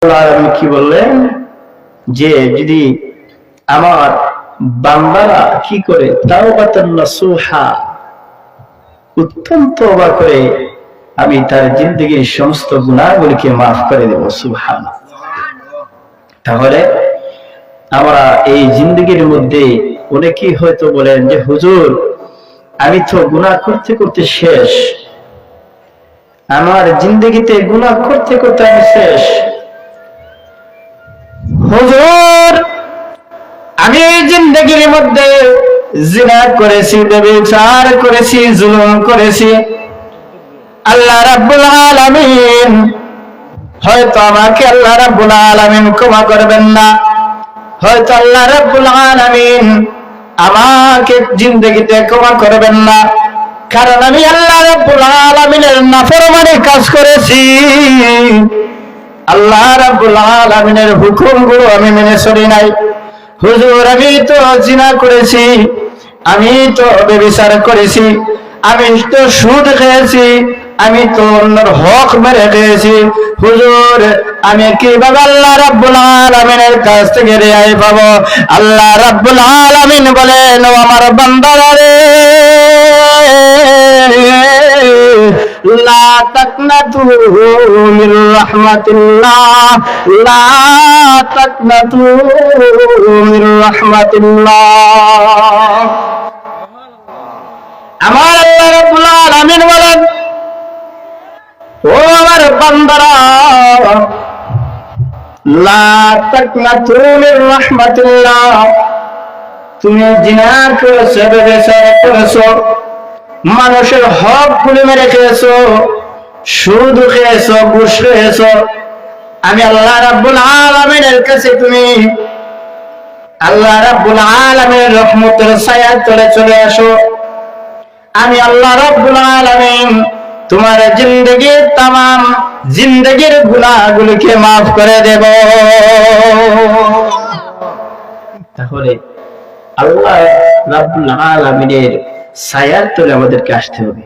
আল্লাহ কি বললেন যে যদি আমার বান্দারা কি করে তাওবাতান নাসুহা উত্তম তওবা করে আমি তার জিন্দেগীর সমস্ত গুনাহগুলিকে মাফ করে দেব। সুবহানাল্লাহ। তাহলে আমরা এই জিন্দেগীর মধ্যে অনেকেই হয়তো বলেন যে হুজুর আমি তো গুনাহ করতে করতে শেষ, আমার জিন্দেগিতে গুনাহ করতে করতে আমি শেষ। হুজুর আমি জিন্দেগীর মধ্যে জিনা করেছি, ব্যভিচার করেছি, জুলুম করেছি, আল্লাহ রাব্বুল আলামিন হয়তো আমাকে আল্লাহ রাব্বুল আলামিন ক্ষমা করবেন না, হয়তো আল্লাহ রাব্বুল আলামিন আমাকে জিন্দেগিতে ক্ষমা করবেন না, কারণ আমি আল্লাহ রাব্বুল আলামিনের নাফরমানি কাজ করেছি, আল্লাহ রাব্বুল আলামিনের হুকুমগুলো আমি মেনে চলি নাই। হুজুর আমি তো জিনা করেছি, আমি তো ব্যভিচার করেছি, আমি তো সুদ খেয়েছি, আমি তো অন্যের হক মেরে খেয়েছি। হুজুর আমি কিভাবে আল্লাহ রাব্বুল আলামিনের কাছ থেকে রেহাই পাবো? আল্লাহ রাব্বুল আলামিন বলেন, ও আমার বান্দারা রে, লা তাকনাতু মির রাহমাতিল্লাহ, লা তাকনাতু মির রাহমাতিল্লাহ। আমার আল্লাহ রাব্বুল আলামিন বলেন, ও আমার বান্দারা, লা তাকনাতু মির রাহমাতিল্লাহ, তুমি জিনা করেছো, ব্যভিচার করেছো, মানুষের হক গুলি মেরে খেয়েছো, সুদ খেয়েছো, ঘুষ খেয়েছো, আমি আল্লাহ রাব্বুল আলামিনের কাছে তুমি আল্লাহ রাব্বুল আলামিনের রহমতের ছায়ার তলে চলে আসো। আমি আল্লাহ রাব্বুল আলামিন তোমার জিন্দেগীর तमाम জিন্দেগীর গুনাহগুলোকে maaf করে দেব। তাহলে আল্লাহ রাব্বুল আলামিনের ছায়ার তলে আমাদেরকে আসতে হবে।